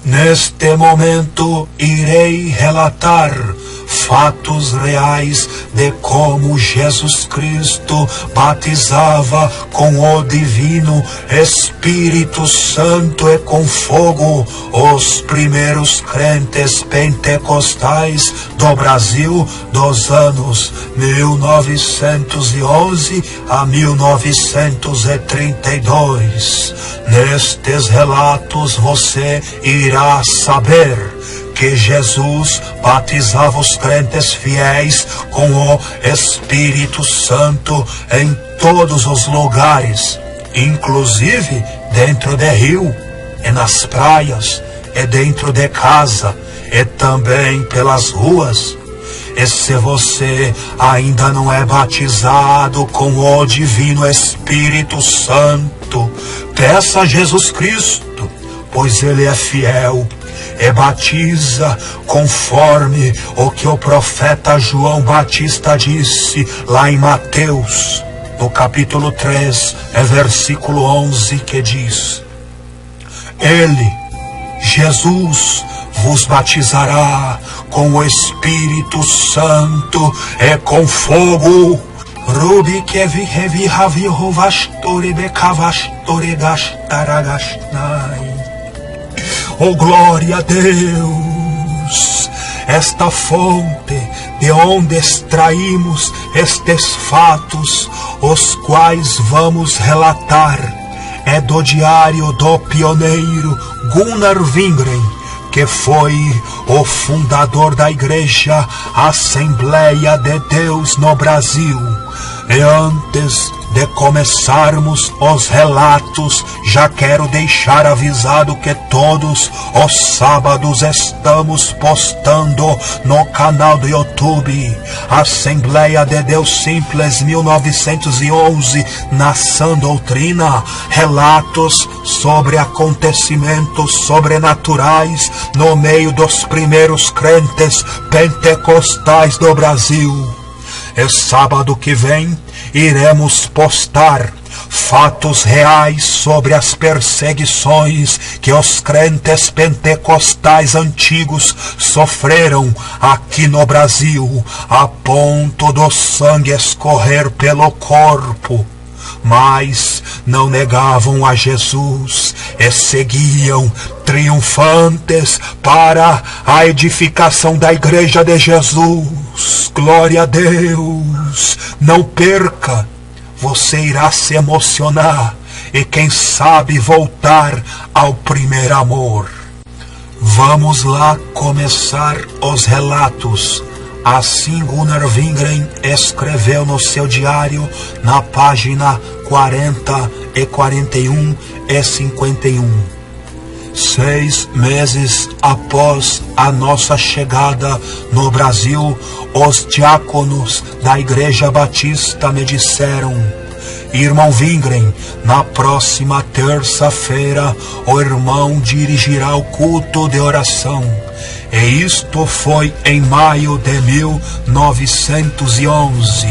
Neste momento irei relatar fatos reais de como Jesus Cristo batizava com o Divino Espírito Santo e com fogo os primeiros crentes pentecostais do Brasil dos anos 1911 a 1932. Nestes relatos você irá saber que Jesus batizava os crentes fiéis com o Espírito Santo em todos os lugares, inclusive dentro de rio, e nas praias, e dentro de casa, e também pelas ruas. E se você ainda não é batizado com o Divino Espírito Santo, peça a Jesus Cristo, pois Ele é fiel, e batiza conforme o que o profeta João Batista disse lá em Mateus, no capítulo 3, versículo 11, que diz: Ele, Jesus, vos batizará com o Espírito Santo e com fogo. Rubi que vi raviho vastore becavastore gastaragasnai. Oh, glória a Deus! Esta fonte de onde extraímos estes fatos, os quais vamos relatar, é do diário do pioneiro Gunnar Wingren, que foi o fundador da Igreja Assembleia de Deus no Brasil. E antes de começarmos os relatos, já quero deixar avisado que todos os sábados estamos postando no canal do YouTube Assembleia de Deus Simples 1911 na Sã Doutrina, relatos sobre acontecimentos sobrenaturais no meio dos primeiros crentes pentecostais do Brasil. E sábado que vem iremos postar fatos reais sobre as perseguições que os crentes pentecostais antigos sofreram aqui no Brasil, a ponto do sangue escorrer pelo corpo. Mas não negavam a Jesus e seguiam triunfantes para a edificação da Igreja de Jesus. Glória a Deus! Não perca, você irá se emocionar e quem sabe voltar ao primeiro amor. Vamos lá começar os relatos. Assim Gunnar Wingren escreveu no seu diário na página 40 e 41 e 51. 6 meses após a nossa chegada no Brasil, os diáconos da Igreja Batista me disseram: Irmão Wingren, na próxima terça-feira o irmão dirigirá o culto de oração. E isto foi em maio de 1911.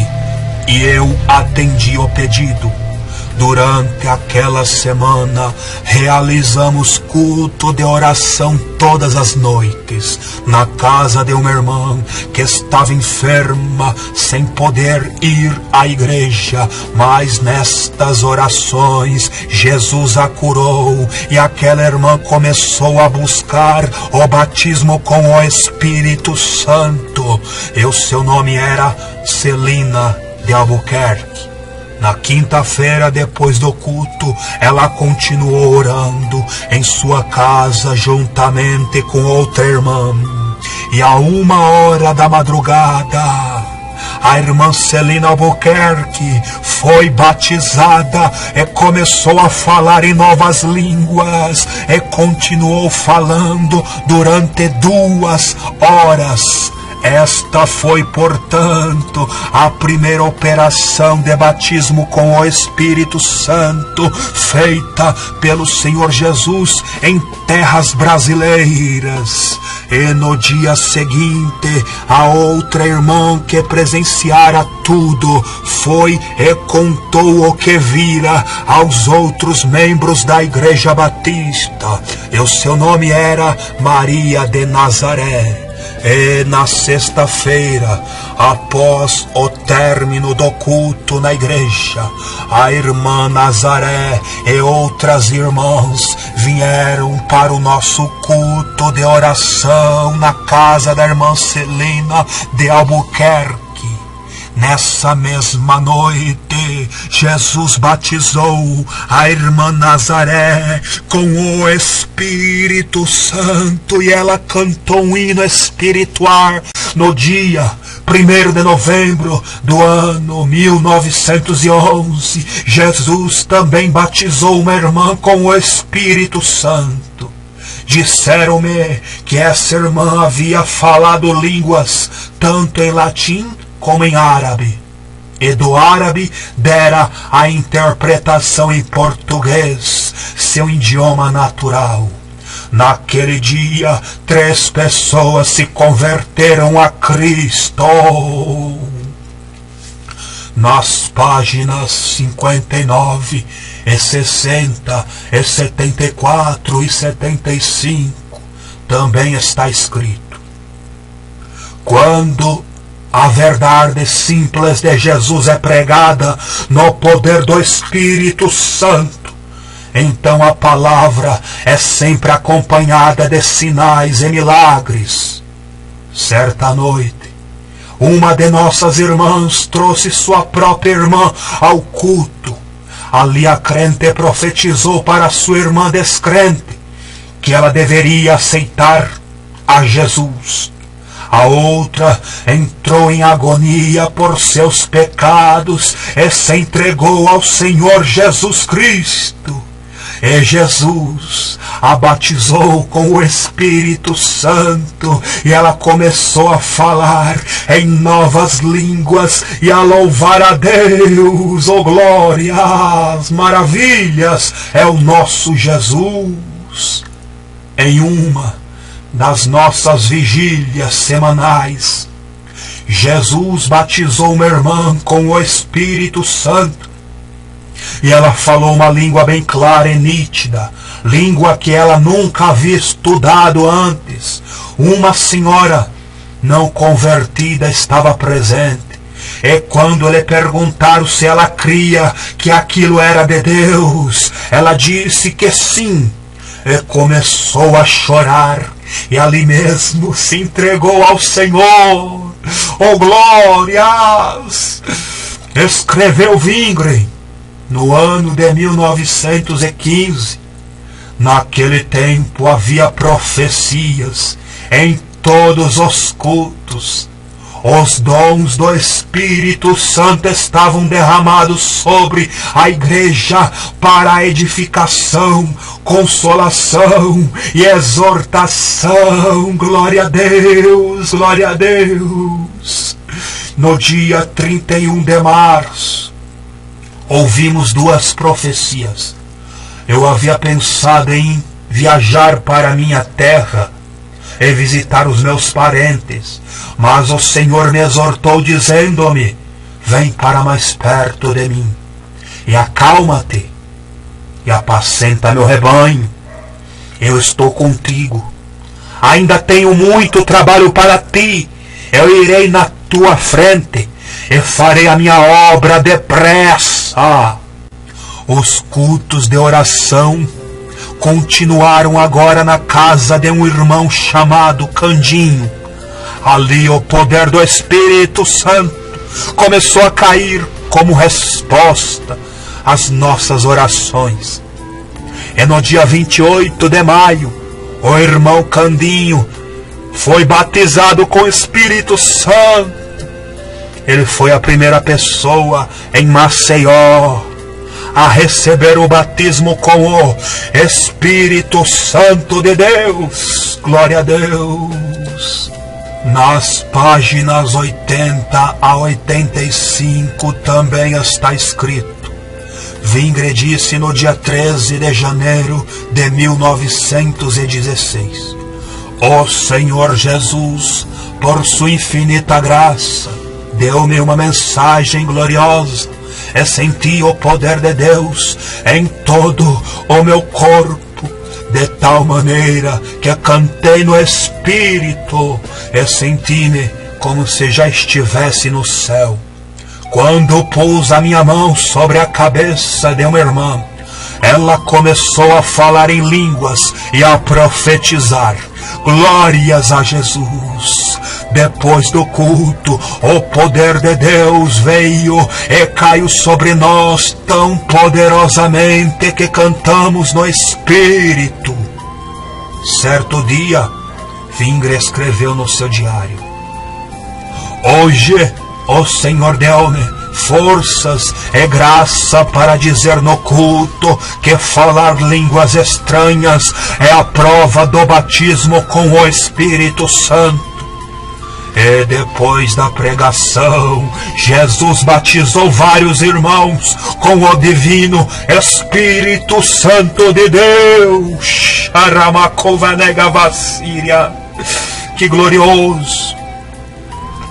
E eu atendi o pedido. Durante aquela semana, realizamos culto de oração todas as noites, na casa de uma irmã que estava enferma, sem poder ir à igreja, mas nestas orações, Jesus a curou, e aquela irmã começou a buscar o batismo com o Espírito Santo, e o seu nome era Celina de Albuquerque. Na quinta-feira, depois do culto, ela continuou orando em sua casa juntamente com outra irmã. E a 1h da madrugada, a irmã Celina Albuquerque foi batizada e começou a falar em novas línguas e continuou falando durante 2 horas. Esta foi, portanto, a primeira operação de batismo com o Espírito Santo feita pelo Senhor Jesus em terras brasileiras. E no dia seguinte, a outra irmã que presenciara tudo foi e contou o que vira aos outros membros da Igreja Batista. E o seu nome era Maria de Nazaré. E na sexta-feira, após o término do culto na igreja, a irmã Nazaré e outras irmãs vieram para o nosso culto de oração na casa da irmã Celina de Albuquerque. Nessa mesma noite, Jesus batizou a irmã Nazaré com o Espírito Santo e ela cantou um hino espiritual no dia 1º de novembro do ano 1911. Jesus também batizou uma irmã com o Espírito Santo. Disseram-me que essa irmã havia falado línguas tanto em latim como em árabe, e do árabe dera a interpretação em português, seu idioma natural. Naquele dia, 3 pessoas se converteram a Cristo. Nas páginas 59 e 60 e 74 e 75 também está escrito: quando a verdade simples de Jesus é pregada no poder do Espírito Santo, então a palavra é sempre acompanhada de sinais e milagres. Certa noite, uma de nossas irmãs trouxe sua própria irmã ao culto. Ali a crente profetizou para sua irmã descrente que ela deveria aceitar a Jesus. A outra entrou em agonia por seus pecados e se entregou ao Senhor Jesus Cristo. E Jesus a batizou com o Espírito Santo e ela começou a falar em novas línguas e a louvar a Deus. Oh, glórias, maravilhas é o nosso Jesus. Em uma das nossas vigílias semanais, Jesus batizou uma irmã com o Espírito Santo e ela falou uma língua bem clara e nítida, língua que ela nunca havia estudado antes. Uma senhora não convertida estava presente, e quando lhe perguntaram se ela cria que aquilo era de Deus, ela disse que sim, e começou a chorar. E ali mesmo se entregou ao Senhor. Oh, glórias! Escreveu Wingren no ano de 1915. Naquele tempo havia profecias em todos os cultos. Os dons do Espírito Santo estavam derramados sobre a igreja para a edificação, consolação e exortação. Glória a Deus, glória a Deus. No dia 31 de março, ouvimos 2 profecias. Eu havia pensado em viajar para minha terra e visitar os meus parentes, mas o Senhor me exortou dizendo-me: vem para mais perto de mim e acalma-te e apacenta meu rebanho. Eu estou contigo, ainda tenho muito trabalho para ti. Eu irei na tua frente e farei a minha obra depressa. Os cultos de oração continuaram agora na casa de um irmão chamado Candinho. Ali o poder do Espírito Santo começou a cair como resposta às nossas orações. E no dia 28 de maio, o irmão Candinho foi batizado com o Espírito Santo. Ele foi a primeira pessoa em Maceió a receber o batismo com o Espírito Santo de Deus. Glória a Deus. Nas páginas 80 a 85 também está escrito: Vingre disse no dia 13 de janeiro de 1916: Ó Senhor Jesus, por sua infinita graça, deu-me uma mensagem gloriosa, e senti o poder de Deus em todo o meu corpo, de tal maneira que cantei no Espírito e senti-me como se já estivesse no céu. Quando pus a minha mão sobre a cabeça de uma irmã, ela começou a falar em línguas e a profetizar. Glórias a Jesus! Depois do culto, o poder de Deus veio e caiu sobre nós tão poderosamente que cantamos no Espírito. Certo dia, Vingre escreveu no seu diário: Hoje o Senhor deu-me forças e graça para dizer no culto que falar línguas estranhas é a prova do batismo com o Espírito Santo. E depois da pregação, Jesus batizou vários irmãos com o divino Espírito Santo de Deus. Que glorioso!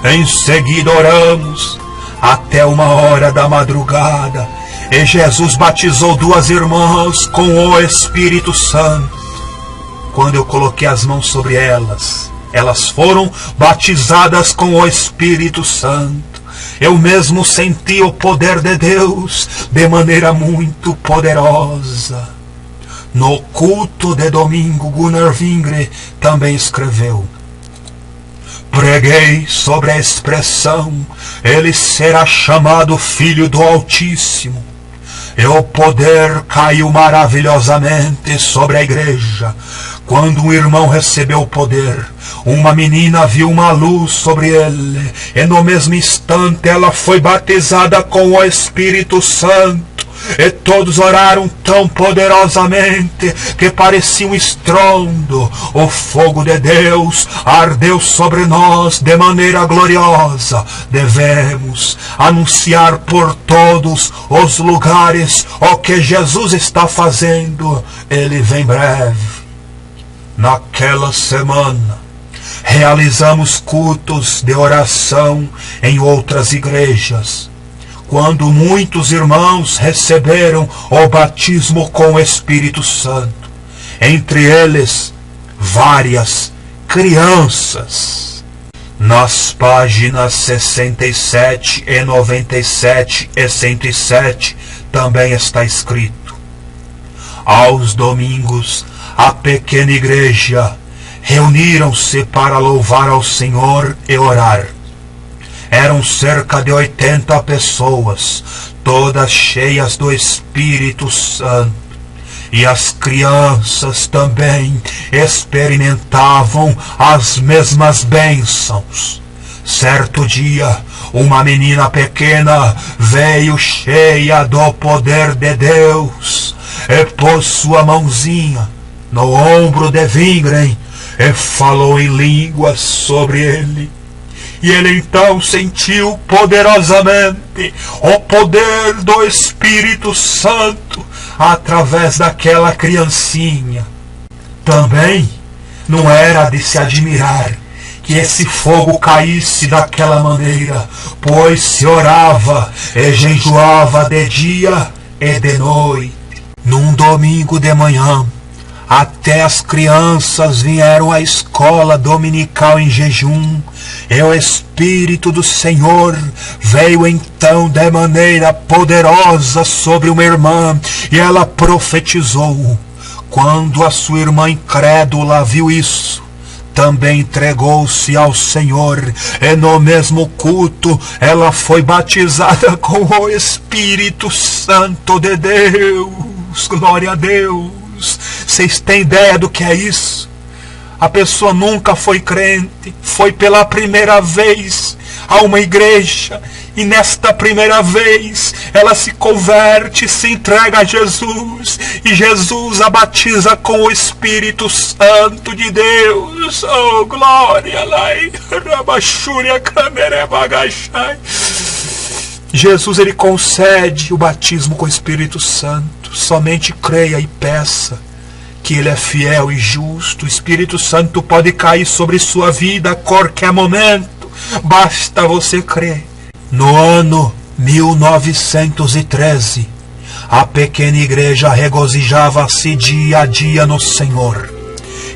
Em seguida oramos até 1h da madrugada, e Jesus batizou 2 irmãs com o Espírito Santo. Quando eu coloquei as mãos sobre elas, elas foram batizadas com o Espírito Santo. Eu mesmo senti o poder de Deus de maneira muito poderosa. No culto de domingo, Gunnar Vingre também escreveu: Preguei sobre a expressão ele será chamado Filho do Altíssimo. E o poder caiu maravilhosamente sobre a igreja. Quando um irmão recebeu o poder, uma menina viu uma luz sobre ele, e no mesmo instante ela foi batizada com o Espírito Santo. E todos oraram tão poderosamente que parecia um estrondo. O fogo de Deus ardeu sobre nós de maneira gloriosa. Devemos anunciar por todos os lugares o que Jesus está fazendo. Ele vem breve. Naquela semana, realizamos cultos de oração em outras igrejas, quando muitos irmãos receberam o batismo com o Espírito Santo, entre eles várias crianças. Nas páginas 67 e 97 e 107 também está escrito: Aos domingos, a pequena igreja reuniram-se para louvar ao Senhor e orar. Eram cerca de 80 pessoas, todas cheias do Espírito Santo. E as crianças também experimentavam as mesmas bênçãos. Certo dia, uma menina pequena veio cheia do poder de Deus e pôs sua mãozinha no ombro de Vingre e falou em línguas sobre ele. E ele então sentiu poderosamente o poder do Espírito Santo através daquela criancinha. Também não era de se admirar que esse fogo caísse daquela maneira, pois se orava e jejuava de dia e de noite. Num domingo de manhã, até as crianças vieram à escola dominical em jejum, e o Espírito do Senhor veio então de maneira poderosa sobre uma irmã, e ela profetizou. Quando a sua irmã incrédula viu isso, também entregou-se ao Senhor, e no mesmo culto ela foi batizada com o Espírito Santo de Deus. Glória a Deus! Vocês têm ideia do que é isso? A pessoa nunca foi crente, foi pela primeira vez a uma igreja E nesta primeira vez, ela se converte, se entrega a Jesus. E Jesus a batiza com o Espírito Santo de Deus. Oh, glória! Jesus, ele concede o batismo com o Espírito Santo. Somente creia e peça que ele é fiel e justo. O Espírito Santo pode cair sobre sua vida a qualquer momento. Basta você crer. No ano 1913, a pequena igreja regozijava-se dia a dia no Senhor.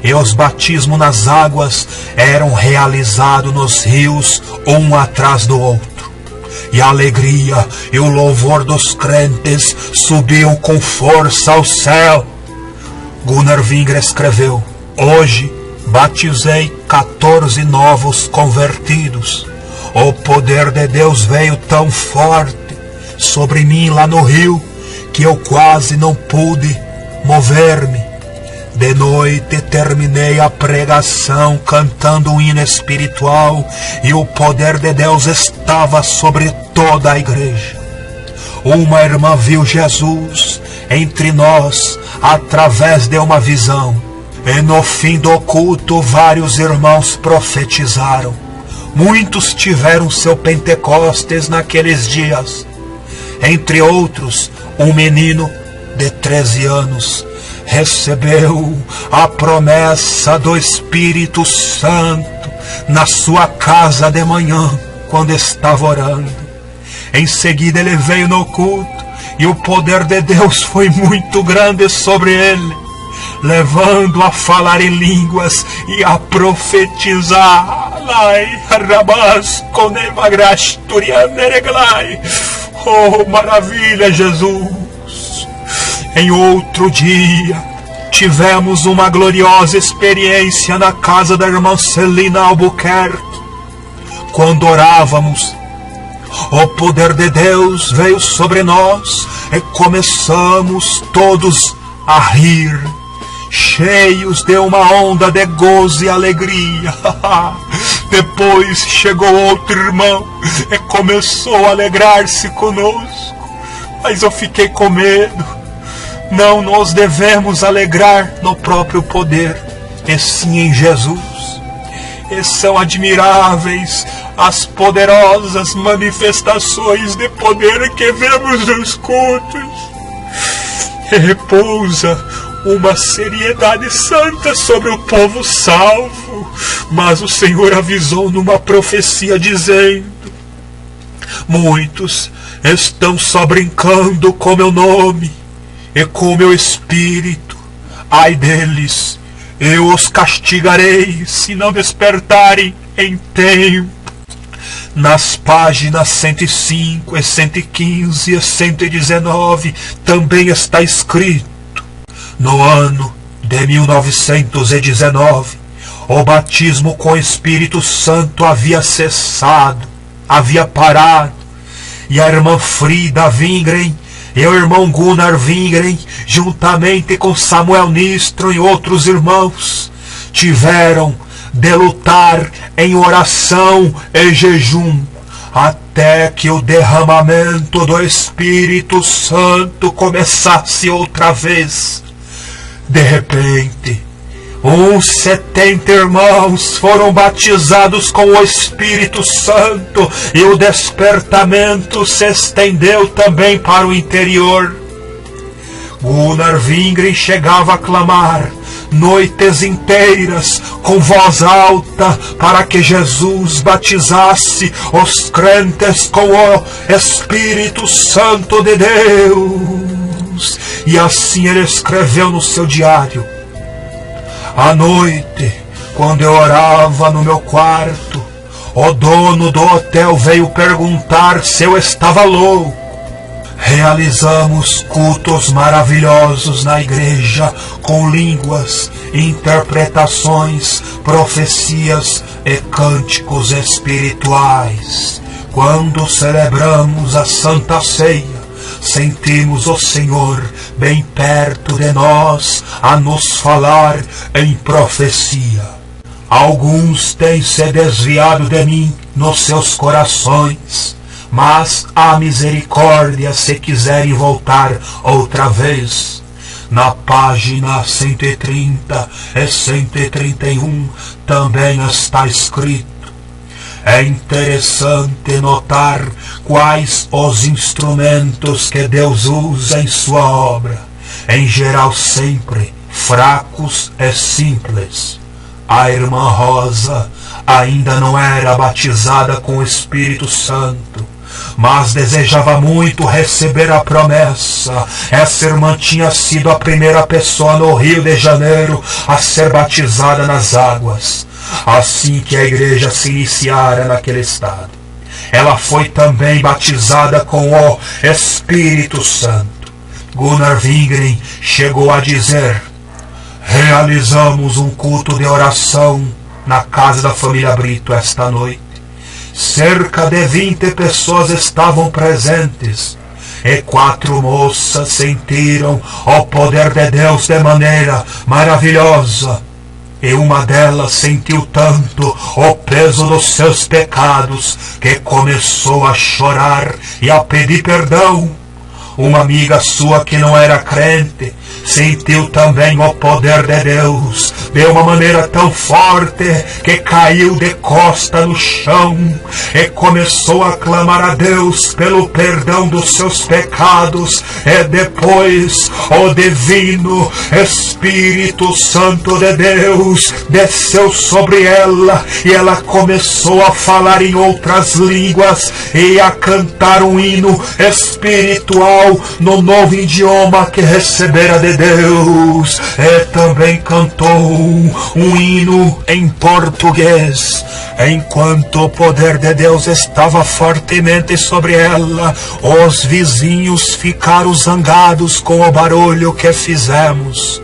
E os batismos nas águas eram realizados nos rios, um atrás do outro. E a alegria e o louvor dos crentes subiam com força ao céu. Gunnar Wingren escreveu: hoje batizei 14 novos convertidos. O poder de Deus veio tão forte sobre mim lá no rio que eu quase não pude mover-me. De noite terminei a pregação cantando um hino espiritual e o poder de Deus estava sobre toda a igreja. Uma irmã viu Jesus entre nós através de uma visão. E no fim do culto vários irmãos profetizaram. Muitos tiveram seu Pentecostes naqueles dias. Entre outros, um menino de 13 anos recebeu a promessa do Espírito Santo na sua casa de manhã, quando estava orando. Em seguida ele veio no culto e o poder de Deus foi muito grande sobre ele, levando a falar em línguas e a profetizar. Oh, maravilha, Jesus! Em outro dia, tivemos uma gloriosa experiência na casa da irmã Celina Albuquerque. Quando orávamos, o poder de Deus veio sobre nós e começamos todos a rir, cheios de uma onda de gozo e alegria. Depois chegou outro irmão e começou a alegrar-se conosco, mas eu fiquei com medo. Não nos devemos alegrar no próprio poder, e sim em Jesus. E são admiráveis as poderosas manifestações de poder que vemos nos cultos. E repousa uma seriedade santa sobre o povo salvo. Mas o Senhor avisou numa profecia dizendo: muitos estão só brincando com meu nome e com meu espírito. Ai deles, eu os castigarei se não despertarem em tempo. Nas páginas 105 e 115 e 119 também está escrito: no ano de 1919, o batismo com o Espírito Santo havia cessado, havia parado, e a irmã Frida Wingren e o irmão Gunnar Wingren, juntamente com Samuel Nistro e outros irmãos, tiveram de lutar em oração e jejum, até que o derramamento do Espírito Santo começasse outra vez. De repente, uns 70 irmãos foram batizados com o Espírito Santo e o despertamento se estendeu também para o interior. Gunnar Wingren chegava a clamar noites inteiras com voz alta para que Jesus batizasse os crentes com o Espírito Santo de Deus. E assim ele escreveu no seu diário: à noite, quando eu orava no meu quarto, o dono do hotel veio perguntar se eu estava louco. Realizamos cultos maravilhosos na igreja, com línguas, interpretações, profecias e cânticos espirituais. Quando celebramos a Santa Ceia, sentimos o Senhor bem perto de nós a nos falar em profecia. Alguns têm se desviado de mim nos seus corações, mas a misericórdia, se quiserem voltar outra vez, na página 130 e 131 também está escrito. É interessante notar quais os instrumentos que Deus usa em sua obra, em geral sempre fracos e simples. A irmã Rosa ainda não era batizada com o Espírito Santo, mas desejava muito receber a promessa. Essa irmã tinha sido a primeira pessoa no Rio de Janeiro a ser batizada nas águas, assim que a igreja se iniciara naquele estado. Ela foi também batizada com o Espírito Santo. Gunnar Wingren chegou a dizer: realizamos um culto de oração na casa da família Brito esta noite. Cerca de 20 pessoas estavam presentes e 4 moças sentiram o poder de Deus de maneira maravilhosa. E uma delas sentiu tanto o peso dos seus pecados que começou a chorar e a pedir perdão. Uma amiga sua que não era crente sentiu também o poder de Deus de uma maneira tão forte que caiu de costa no chão e começou a clamar a Deus pelo perdão dos seus pecados. E depois o divino Espírito Santo de Deus desceu sobre ela e ela começou a falar em outras línguas e a cantar um hino espiritual no novo idioma que recebera de Deus. E também cantou um hino em português. Enquanto o poder de Deus estava fortemente sobre ela, os vizinhos ficaram zangados com o barulho que fizemos.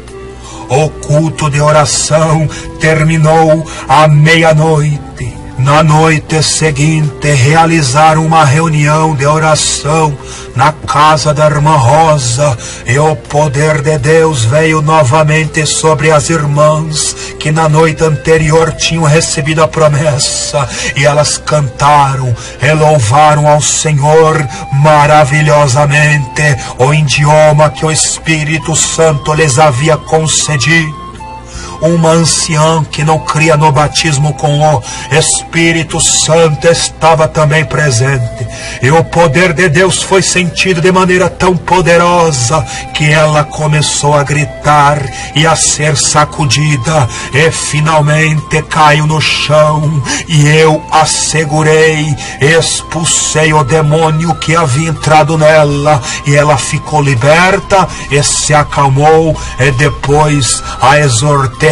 O culto de oração terminou à meia-noite. Na noite seguinte, realizaram uma reunião de oração na casa da irmã Rosa e o poder de Deus veio novamente sobre as irmãs que na noite anterior tinham recebido a promessa, e elas cantaram e louvaram ao Senhor maravilhosamente o idioma que o Espírito Santo lhes havia concedido. Uma anciã que não cria no batismo com o Espírito Santo estava também presente, e o poder de Deus foi sentido de maneira tão poderosa que ela começou a gritar e a ser sacudida e finalmente caiu no chão, e eu a segurei, expulsei o demônio que havia entrado nela e ela ficou liberta e se acalmou, e depois a exortei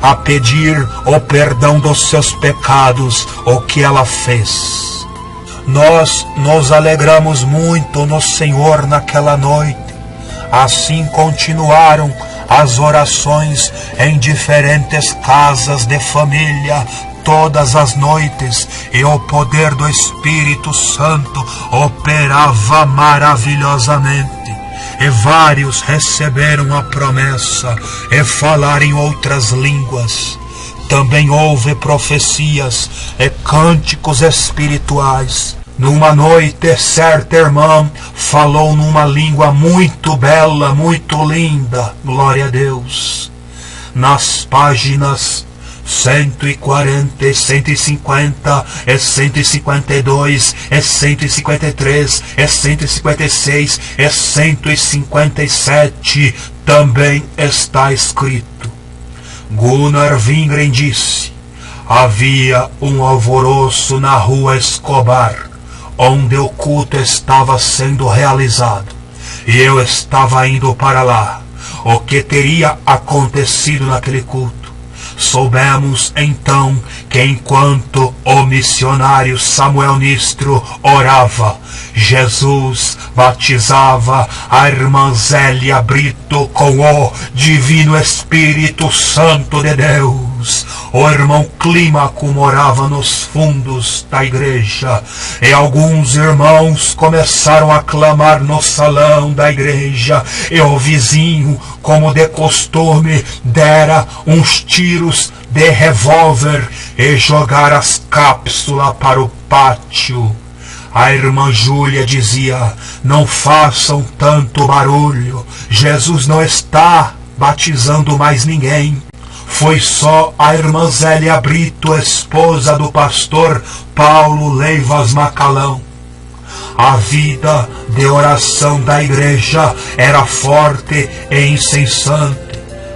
a pedir o perdão dos seus pecados, o que ela fez. Nós nos alegramos muito no Senhor naquela noite. Assim continuaram as orações em diferentes casas de família todas as noites, e o poder do Espírito Santo operava maravilhosamente. E vários receberam a promessa e falaram em outras línguas. Também houve profecias e cânticos espirituais. Numa noite, certa irmã falou numa língua muito bela, muito linda, glória a Deus. Nas páginas 140, e 150, e 152, e 153, e 156, e 157 também está escrito. Gunnar Wingren disse: havia um alvoroço na rua Escobar, onde o culto estava sendo realizado, e eu estava indo para lá. O que teria acontecido naquele culto? Soubemos então que enquanto o missionário Samuel Nistro orava, Jesus batizava a irmã Zélia Brito com o Divino Espírito Santo de Deus. O irmão Clímaco morava nos fundos da igreja, e alguns irmãos começaram a clamar no salão da igreja, e o vizinho, como de costume, dera uns tiros de revólver e jogar as cápsulas para o pátio. A irmã Júlia dizia: não façam tanto barulho, Jesus não está batizando mais ninguém. Foi só a irmã Zélia Brito, esposa do pastor Paulo Leivas Macalão. A vida de oração da igreja era forte e incessante,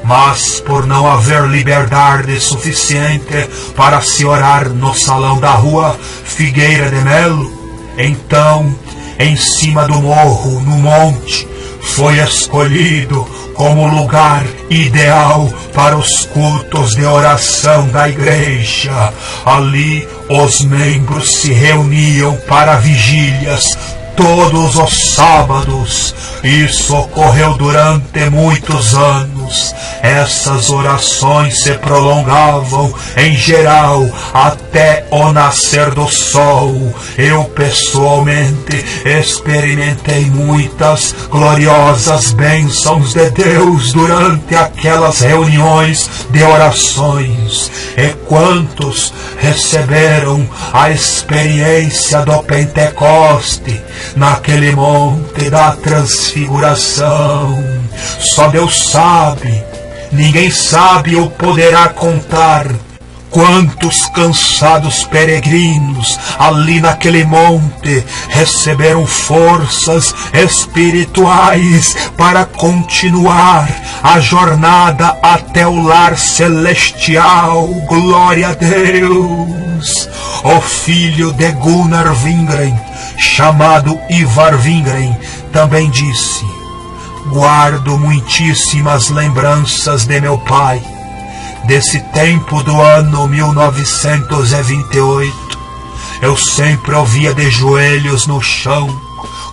mas por não haver liberdade suficiente para se orar no salão da rua Figueira de Melo, então, em cima do morro, no monte, foi escolhido como lugar ideal para os cultos de oração da igreja. Ali os membros se reuniam para vigílias todos os sábados. Isso ocorreu durante muitos anos. Essas orações se prolongavam, em geral, até o nascer do sol. Eu, pessoalmente, experimentei muitas gloriosas bênçãos de Deus durante aquelas reuniões de orações. E quantos receberam a experiência do Pentecoste, naquele monte da transfiguração? Só Deus sabe, ninguém sabe ou poderá contar quantos cansados peregrinos ali naquele monte receberam forças espirituais para continuar a jornada até o lar celestial. Glória a Deus! O filho de Gunnar Wingren, chamado Ivar Wingren, também disse: guardo muitíssimas lembranças de meu pai, desse tempo do ano 1928. Eu sempre o via de joelhos no chão,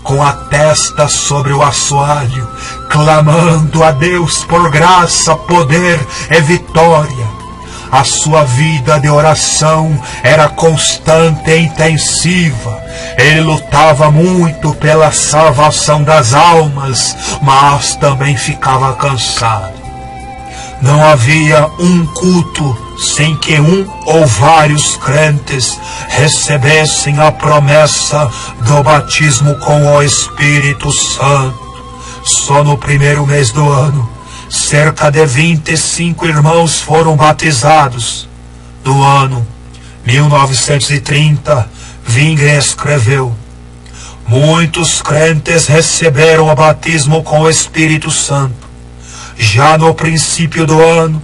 com a testa sobre o assoalho, clamando a Deus por graça, poder e vitória. A sua vida de oração era constante e intensiva. Ele lutava muito pela salvação das almas, mas também ficava cansado. Não havia um culto sem que um ou vários crentes recebessem a promessa do batismo com o Espírito Santo. Só no primeiro mês do ano, cerca de 25 irmãos foram batizados. Do ano 1930, Wingren escreveu: muitos crentes receberam o batismo com o Espírito Santo. Já no princípio do ano,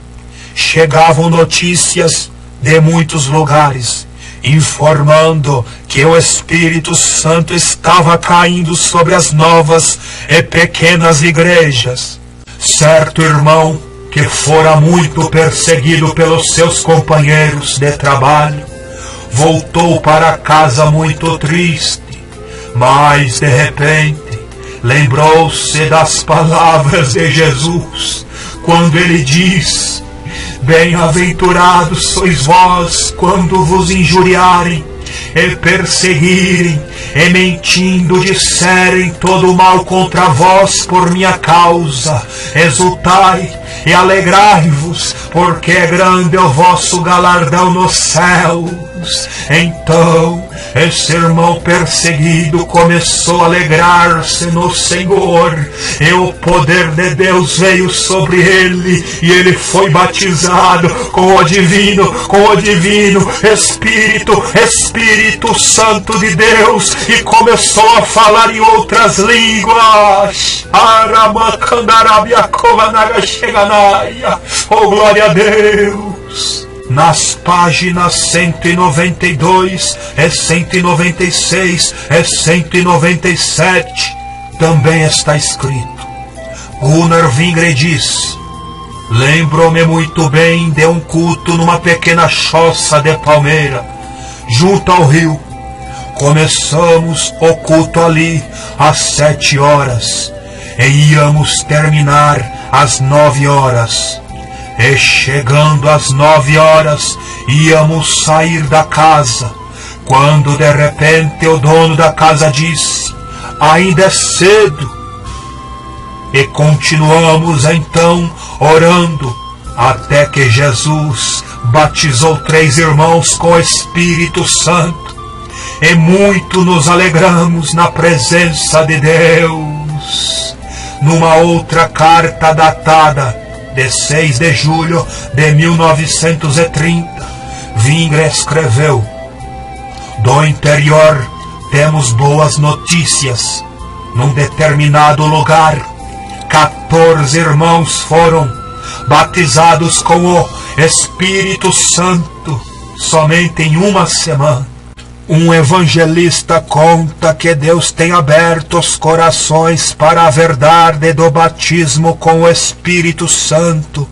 chegavam notícias de muitos lugares, informando que o Espírito Santo estava caindo sobre as novas e pequenas igrejas. Certo irmão, que fora muito perseguido pelos seus companheiros de trabalho, voltou para casa muito triste, mas de repente lembrou-se das palavras de Jesus, quando ele diz: bem-aventurados sois vós quando vos injuriarem e perseguirem e mentindo disserem todo o mal contra vós por minha causa. Exultai e alegrai-vos, porque é grande o vosso galardão nos céus. Então esse irmão perseguido começou a alegrar-se no Senhor, e o poder de Deus veio sobre ele, e ele foi batizado com o divino Espírito Santo de Deus, e começou a falar em outras línguas. Oh, glória a Deus! Nas páginas 192 e 196 e 197 também está escrito. Gunnar Wingren diz: lembro-me muito bem de um culto numa pequena choça de palmeira, junto ao rio. Começamos o culto ali às 7 horas e íamos terminar às 9 horas. E chegando às 9 horas, íamos sair da casa, quando de repente o dono da casa disse: ainda é cedo. E continuamos então orando, até que Jesus batizou 3 irmãos com o Espírito Santo. e muito nos alegramos na presença de Deus. Numa outra carta datada de 6 de julho de 1930, Wingre escreveu: do interior temos boas notícias. Num determinado lugar, 14 irmãos foram batizados com o Espírito Santo somente em uma semana. Um evangelista conta que Deus tem aberto os corações para a verdade do batismo com o Espírito Santo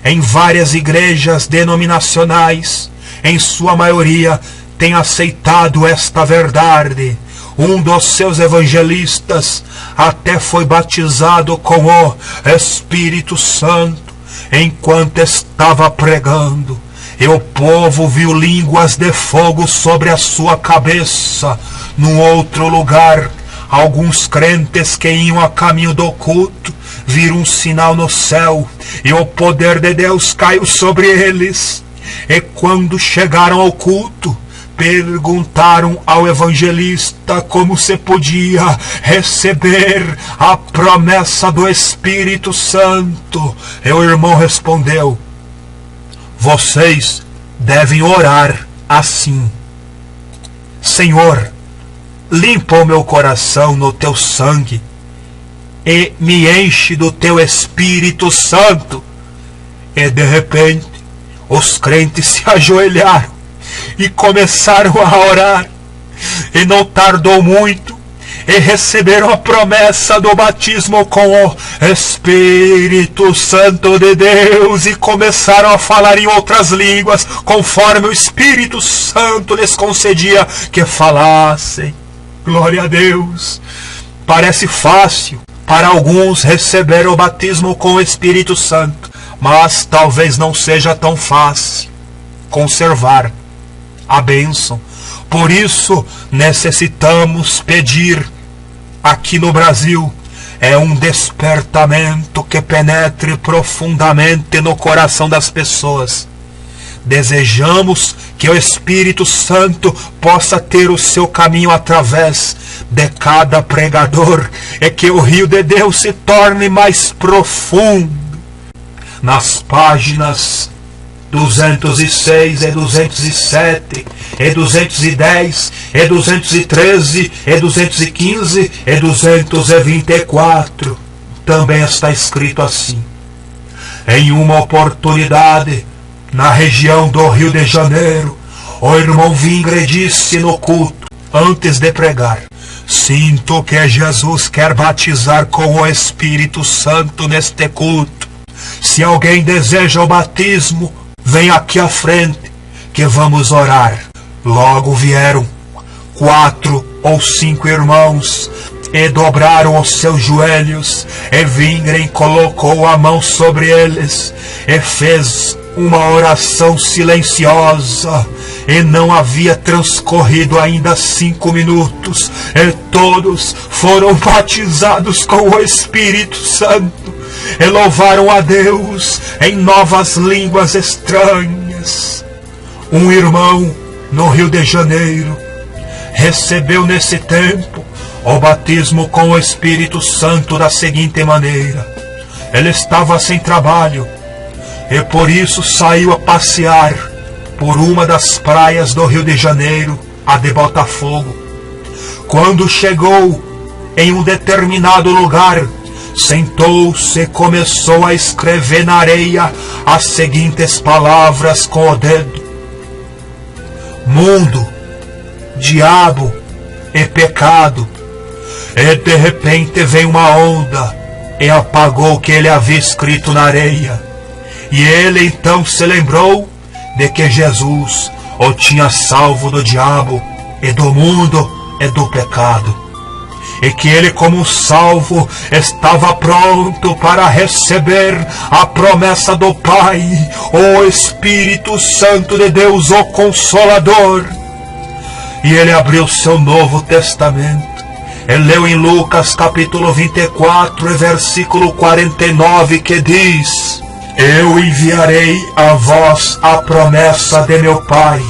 em várias igrejas denominacionais. Em sua maioria tem aceitado esta verdade. Um dos seus evangelistas até foi batizado com o Espírito Santo enquanto estava pregando. E o povo viu línguas de fogo sobre a sua cabeça. Num outro lugar, alguns crentes que iam a caminho do culto viram um sinal no céu, e o poder de Deus caiu sobre eles. E quando chegaram ao culto, perguntaram ao evangelista como se podia receber a promessa do Espírito Santo. E o irmão respondeu: vocês devem orar assim: Senhor, limpa o meu coração no teu sangue e me enche do teu Espírito Santo. E de repente os crentes se ajoelharam e começaram a orar, e não tardou muito, e receberam a promessa do batismo com o Espírito Santo de Deus, e começaram a falar em outras línguas, conforme o Espírito Santo lhes concedia que falassem. Glória a Deus! Parece fácil para alguns receber o batismo com o Espírito Santo, mas talvez não seja tão fácil conservar a bênção. Por isso necessitamos pedir aqui no Brasil um despertamento que penetre profundamente no coração das pessoas. Desejamos que o Espírito Santo possa ter o seu caminho através de cada pregador, e que o rio de Deus se torne mais profundo. Nas páginas 206 e 207 e 210 e 213 e 215 e 224 também está escrito assim: em uma oportunidade na região do Rio de Janeiro, o irmão Wingre disse no culto, antes de pregar: sinto que Jesus quer batizar com o Espírito Santo neste culto. Se alguém deseja o batismo, vem aqui à frente, que vamos orar. Logo vieram 4 ou 5 irmãos e dobraram os seus joelhos, e Wingre colocou a mão sobre eles e fez uma oração silenciosa. E não havia transcorrido ainda 5 minutos, e todos foram batizados com o Espírito Santo, e louvaram a Deus em novas línguas estranhas. Um irmão no Rio de Janeiro recebeu nesse tempo o batismo com o Espírito Santo da seguinte maneira: ele estava sem trabalho e por isso saiu a passear por uma das praias do Rio de Janeiro, a de Botafogo. Quando chegou em um determinado lugar, sentou-se e começou a escrever na areia as seguintes palavras com o dedo: mundo, diabo e pecado. E de repente veio uma onda e apagou o que ele havia escrito na areia. E ele então se lembrou de que Jesus o tinha salvo do diabo e do mundo e do pecado, e que ele, como salvo, estava pronto para receber a promessa do Pai, o Espírito Santo de Deus, o Consolador. E ele abriu seu Novo Testamento e leu em Lucas capítulo 24 e versículo 49, que diz: eu enviarei a vós a promessa de meu Pai,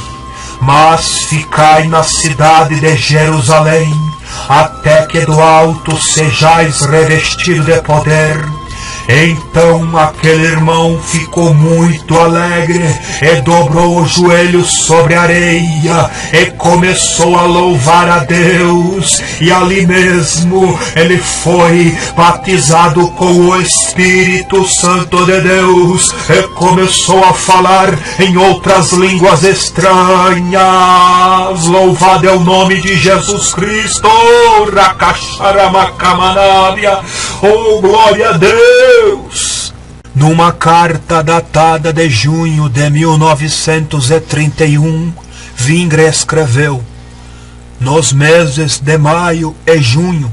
Mas ficai na cidade de Jerusalém, até que do alto sejais revestido de poder. Então aquele irmão ficou muito alegre e dobrou os joelhos sobre a areia e começou a louvar a Deus. E ali mesmo ele foi batizado com o Espírito Santo de Deus e começou a falar em outras línguas estranhas. Louvado é o nome de Jesus Cristo. Oh, glória a Deus! Numa carta datada de junho de 1931, Wingre escreveu: nos meses de maio e junho,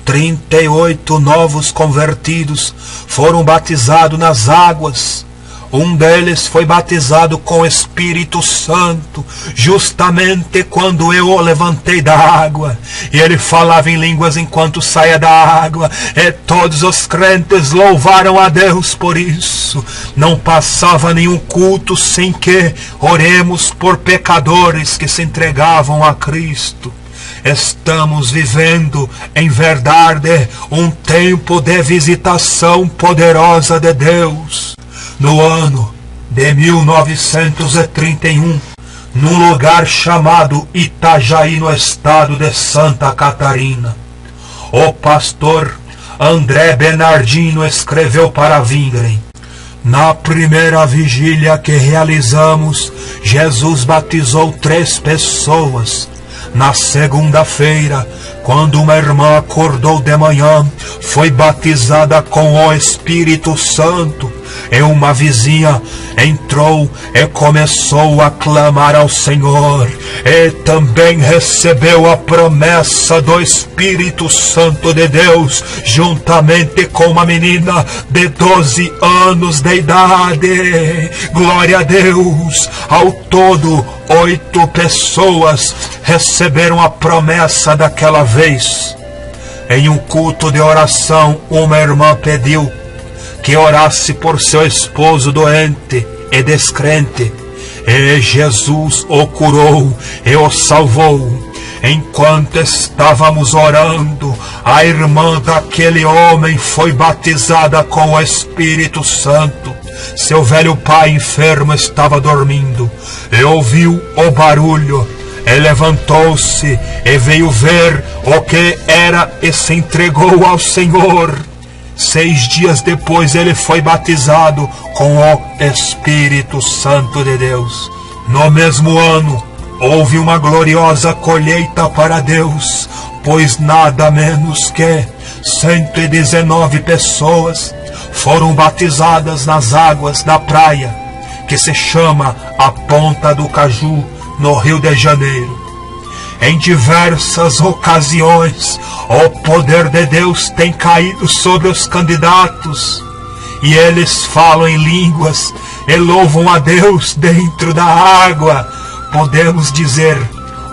38 novos convertidos foram batizados nas águas. Um deles foi batizado com o Espírito Santo, justamente quando eu o levantei da água. E ele falava em línguas enquanto saía da água. E todos os crentes louvaram a Deus por isso. Não passava nenhum culto sem que oremos por pecadores que se entregavam a Cristo. Estamos vivendo, em verdade, um tempo de visitação poderosa de Deus. No ano de 1931, num lugar chamado Itajaí, no estado de Santa Catarina, o pastor André Bernardino escreveu para Wingre: na primeira vigília que realizamos, Jesus batizou 3 pessoas. Na segunda-feira, quando uma irmã acordou de manhã, foi batizada com o Espírito Santo. E uma vizinha entrou e começou a clamar ao Senhor. E também recebeu a promessa do Espírito Santo de Deus, juntamente com uma menina de 12 anos de idade. Glória a Deus! Ao todo, 8 pessoas receberam a promessa daquela vez. Em um culto de oração, uma irmã pediu que orasse por seu esposo doente e descrente, e Jesus o curou e o salvou. Enquanto estávamos orando, a irmã daquele homem foi batizada com o Espírito Santo. Seu velho pai enfermo estava dormindo e ouviu o barulho. Ele levantou-se e veio ver o que era e se entregou ao Senhor. 6 dias depois ele foi batizado com o Espírito Santo de Deus. No mesmo ano, houve uma gloriosa colheita para Deus, pois nada menos que 119 pessoas foram batizadas nas águas da praia, que se chama a Ponta do Caju, no Rio de Janeiro. Em diversas ocasiões, o poder de Deus tem caído sobre os candidatos, e eles falam em línguas e louvam a Deus dentro da água. Podemos dizer,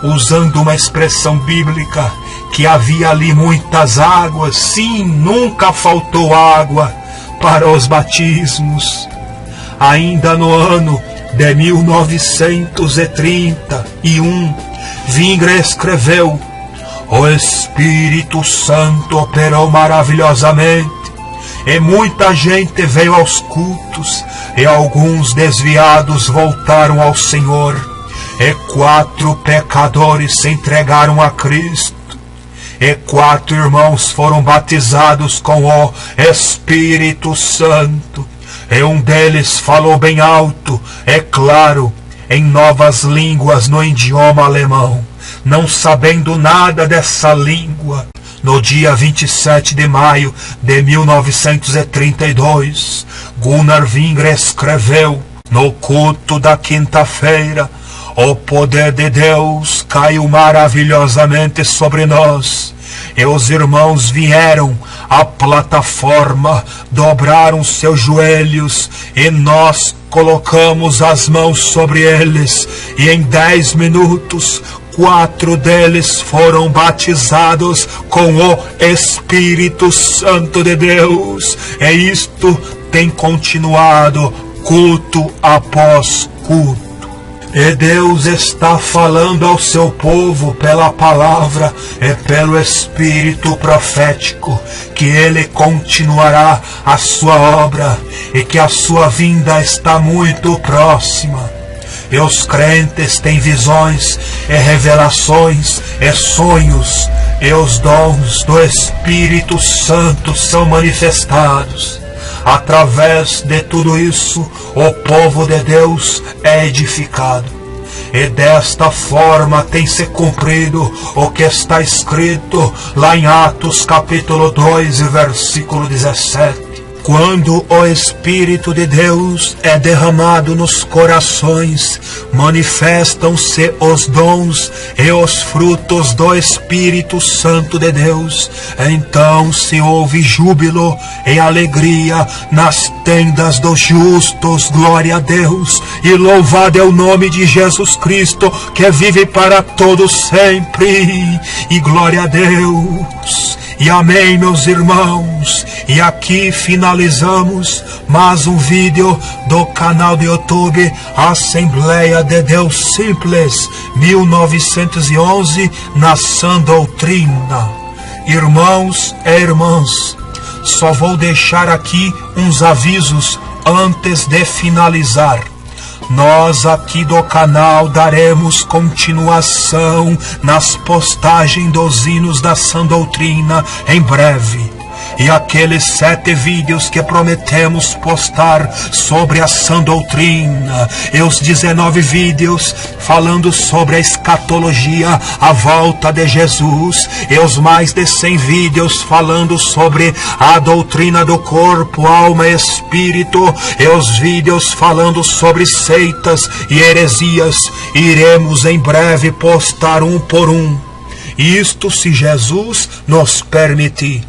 usando uma expressão bíblica, que havia ali muitas águas. Sim, nunca faltou água para os batismos. Ainda no ano de 1931, Wingre escreveu: o Espírito Santo operou maravilhosamente, e muita gente veio aos cultos, e alguns desviados voltaram ao Senhor, e 4 pecadores se entregaram a Cristo, e 4 irmãos foram batizados com o Espírito Santo, e um deles falou bem alto, é claro, em novas línguas no idioma alemão, não sabendo nada dessa língua. No dia 27 de maio de 1932, Gunnar Wingre escreveu: no culto da quinta-feira, o poder de Deus caiu maravilhosamente sobre nós, e os irmãos vieram à plataforma, dobraram seus joelhos, e nós colocamos as mãos sobre eles, e em 10 minutos, 4 deles foram batizados com o Espírito Santo de Deus. E isto tem continuado culto após culto. E Deus está falando ao seu povo pela palavra e pelo Espírito profético que Ele continuará a sua obra e que a sua vinda está muito próxima. E os crentes têm visões e revelações e sonhos, e os dons do Espírito Santo são manifestados. Através de tudo isso, o povo de Deus é edificado. E desta forma tem se cumprido o que está escrito lá em Atos capítulo 2, versículo 17. Quando o Espírito de Deus é derramado nos corações, manifestam-se os dons e os frutos do Espírito Santo de Deus. Então se ouve júbilo e alegria nas tendas dos justos. Glória a Deus, e louvado é o nome de Jesus Cristo, que vive para todos sempre. E glória a Deus. E amém, meus irmãos. E aqui finalizamos mais um vídeo do canal do YouTube Assembleia de Deus Simples 1911 na Sã Doutrina. Irmãos e irmãs, só vou deixar aqui uns avisos antes de finalizar. Nós aqui do canal daremos continuação nas postagens dos hinos da Sã Doutrina em breve. E aqueles 7 vídeos que prometemos postar sobre a Sã Doutrina, e os 19 vídeos falando sobre a escatologia, a volta de Jesus, e os mais de 100 vídeos falando sobre a doutrina do corpo, alma e espírito, e os vídeos falando sobre seitas e heresias, iremos em breve postar um por um. Isto se Jesus nos permitir.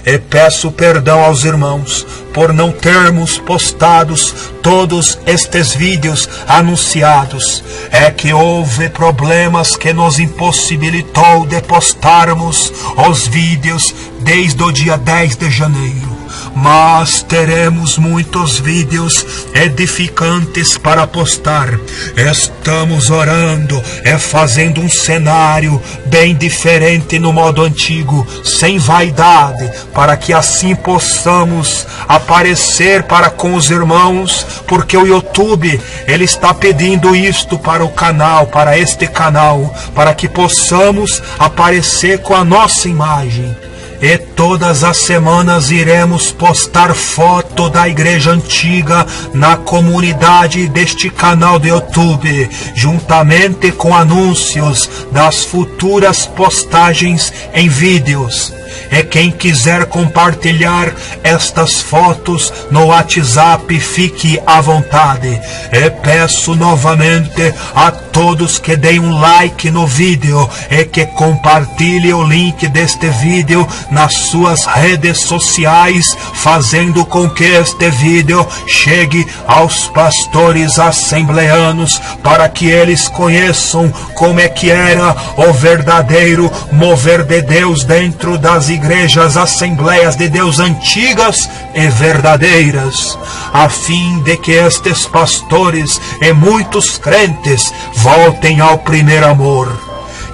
E peço perdão aos irmãos por não termos postados todos estes vídeos anunciados. É que houve problemas que nos impossibilitou de postarmos os vídeos desde o dia 10 de janeiro. Mas teremos muitos vídeos edificantes para postar. Estamos orando e fazendo um cenário bem diferente no modo antigo, sem vaidade, para que assim possamos aparecer para com os irmãos, porque o YouTube ele está pedindo isto para o canal, para este canal, para que possamos aparecer com a nossa imagem. E todas as semanas iremos postar foto da igreja antiga na comunidade deste canal do YouTube, juntamente com anúncios das futuras postagens em vídeos. E quem quiser compartilhar estas fotos no WhatsApp, fique à vontade. E peço novamente a todos que deem um like no vídeo e que compartilhem o link deste vídeo nas suas redes sociais, fazendo com que este vídeo chegue aos pastores assembleanos, para que eles conheçam como é que era o verdadeiro mover de Deus dentro das igrejas Assembleias de Deus antigas e verdadeiras, a fim de que estes pastores e muitos crentes voltem ao primeiro amor.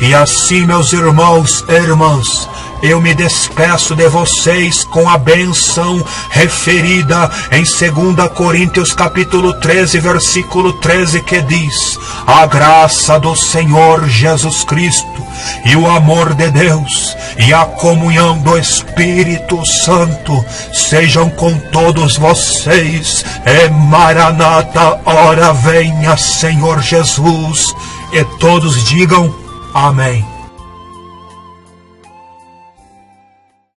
E assim, meus irmãos e irmãs, eu me despeço de vocês com a bênção referida em 2 Coríntios capítulo 13, versículo 13, que diz: a graça do Senhor Jesus Cristo e o amor de Deus e a comunhão do Espírito Santo sejam com todos vocês. E Maranata, ora venha, Senhor Jesus. E todos digam amém.